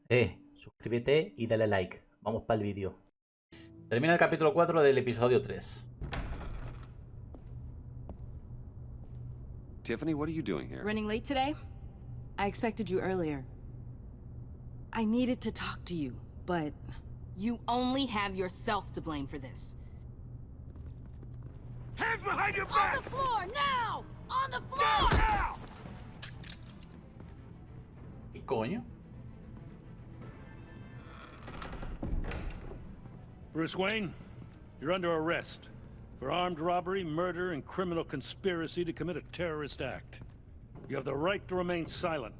Suscríbete y dale like. Vamos para el vídeo. Termina el capítulo 4 del episodio 3. Tiffany, what are you doing here? Running late today? I expected you earlier. I needed to talk to you, but you only have yourself to blame for this. Hands behind your back! On the floor, now! On the Down floor! now! ¿Qué coño? Bruce Wayne, you're under arrest for armed robbery, murder, and criminal conspiracy to commit a terrorist act. You have the right to remain silent.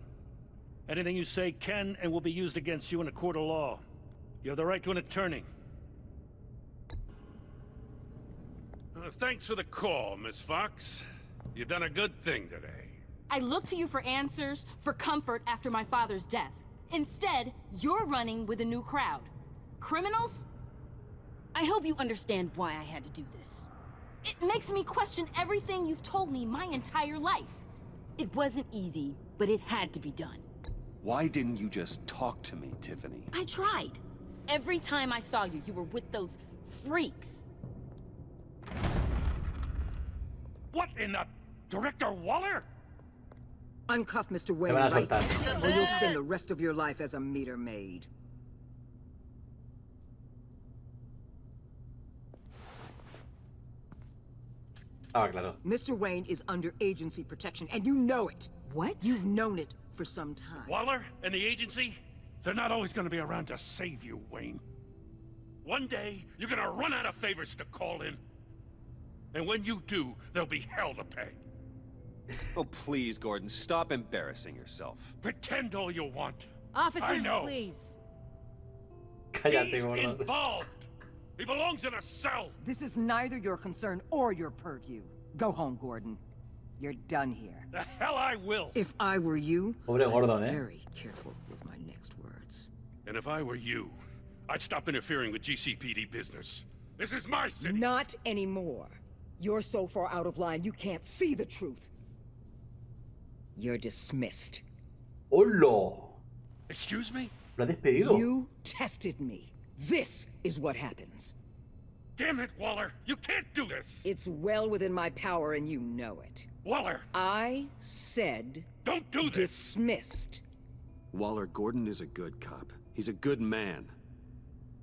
Anything you say can and will be used against you in a court of law. You have the right to an attorney. Thanks for the call, Miss Fox. You've done a good thing today. I looked to you for answers, for comfort after my father's death. Instead, you're running with a new crowd. Criminals? I hope you understand why I had to do this. It makes me question everything you've told me my entire life. It wasn't easy, but it had to be done. Why didn't you just talk to me, Tiffany? I tried. Every time I saw you, you were with those freaks. What in the... Director Waller? Uncuff Mr. Me Wayne van a right soltar. now, or you'll spend the rest of your life as a meter maid. Estaba claro. Mr. Wayne is under agency protection, and you know it. What? You've known it for some time. Waller and the agency? They're not always gonna be around to save you, Wayne. One day, you're gonna run out of favors to call in. And when you do, there'll be hell to pay. Oh, please, Gordon, stop embarrassing yourself. Pretend all you want. Officers, I know. please. Cállate, He's gordo. involved. He belongs in a cell. This is neither your concern or your purview. Go home, Gordon. You're done here. The hell I will. If I were you, Pobre I'd Gordon, be eh? very careful with my next words. And if I were you, I'd stop interfering with GCPD business. This is my city. Not anymore. You're so far out of line, you can't see the truth. You're dismissed. ¡Hola! Excuse me? ¿Lo ha despedido? You tested me. This is what happens. Damn it, Waller. You can't do this. It's well within my power and you know it. Waller, I said don't do this. dismissed. Waller, Gordon is a good cop. He's a good man.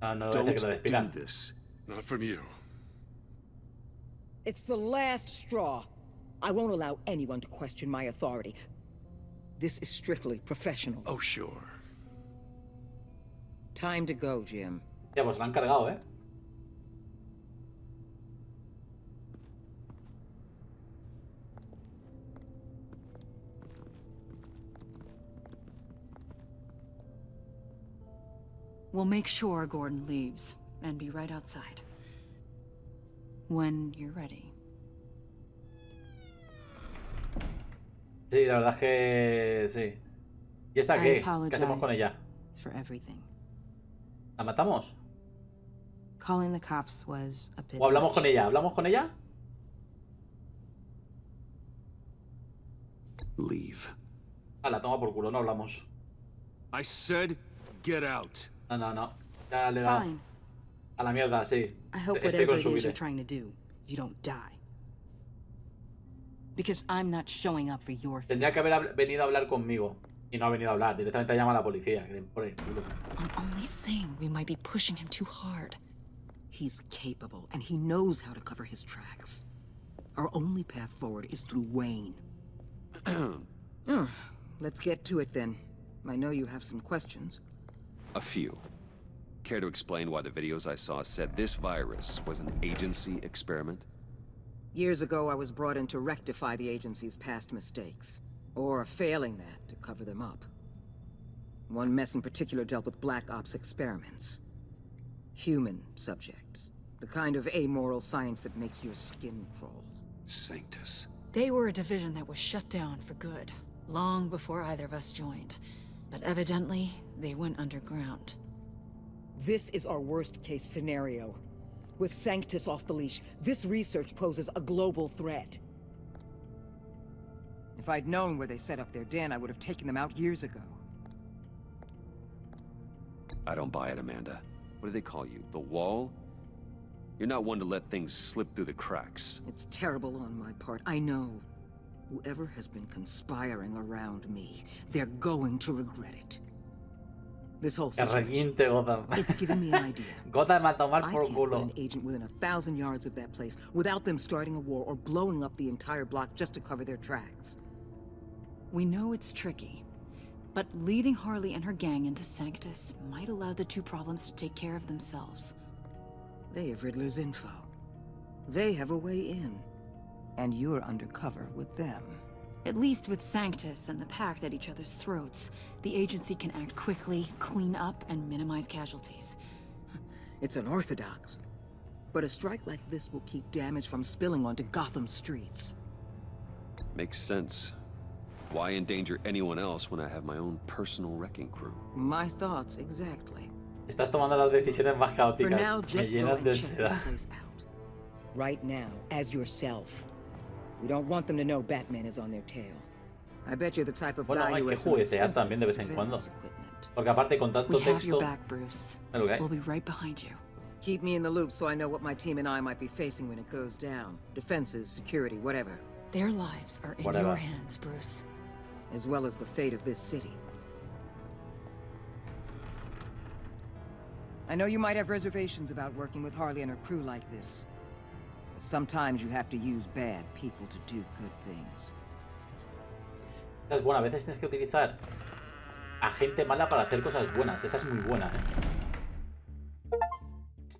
No, Don't parece que lo do despidan. this. Not from you. It's the last straw. I won't allow anyone to question my authority. This is strictly professional. Oh, sure. Time to go, Jim. Ya, pues la han cargado, ¿eh? We'll make sure Gordon leaves and be right outside. When you're ready. Sí, la verdad es que sí. ¿Y esta qué? ¿Qué hacemos con ella? for everything. ¿La matamos? Calling the cops was a bit ¿O hablamos much. con ella? ¿Hablamos con ella? Leave. Ah, la toma por culo, no hablamos. I said, get out. No. Ya le da. Fine. A la mierda, sí. I hope Estoy whatever con it su is you're vida. trying to do, you don't die. Because I'm not showing up for your thing. Tendría que haber venido a hablar conmigo. Y no ha venido a hablar. Directamente llama a la policía. Que le pone el culo. I'm only saying we might be pushing him too hard. He's capable, and he knows how to cover his tracks. Our only path forward is through Wayne. Let's get to it then. I know you have some questions. A few. Care to explain why the videos I saw said this virus was an agency experiment? Years ago, I was brought in to rectify the agency's past mistakes. Or, failing that, to cover them up. One mess in particular dealt with Black Ops experiments. Human subjects. The kind of amoral science that makes your skin crawl. Sanctus. They were a division that was shut down for good, long before either of us joined. But evidently, they went underground. This is our worst-case scenario. With Sanctus off the leash, this research poses a global threat. If I'd known where they set up their den, I would have taken them out years ago. I don't buy it, Amanda. What do they call you? The Wall? You're not one to let things slip through the cracks. It's terrible on my part, I know. Whoever has been conspiring around me, they're going to regret it. This whole situation, Gotham. it's given me an idea. Gotham a tomar I por can't put culo. an agent within 1,000 yards of that place without them starting a war or blowing up the entire block just to cover their tracks. We know it's tricky, but leading Harley and her gang into Sanctus might allow the two problems to take care of themselves. They have Riddler's info. They have a way in. And you're undercover with them. At least with Sanctus and the Pact at each other's throats, the agency can act quickly, clean up, and minimize casualties. It's unorthodox. But a strike like this will keep damage from spilling onto Gotham streets. Makes sense. Why endanger anyone else when I have my own personal wrecking crew? My thoughts exactly. Estás tomando las decisiones más For caóticas. now, Me just go llenas and de check this ansiedad. place out. Right now, as yourself. We don't want them to know Batman is on their tail. I bet you're the type of Bueno, guy hay who que has some juguetear expensive también de vez en cuando. surveillance equipment. Porque aparte con tanto We have your texto... back, Bruce. ¿Es lo que hay? We'll be right behind you. Keep me in the loop so I know what my team and I might be facing when it goes down. Defenses, security, whatever. Their lives are in Whatever. your hands, Bruce. As well as the fate of this city. I know you might have reservations about working with Harley and her crew like this. But sometimes you have to use bad people to do good things. Esa es buena. A veces tienes que utilizar a gente mala para hacer cosas buenas. Esa es muy buena, ¿eh?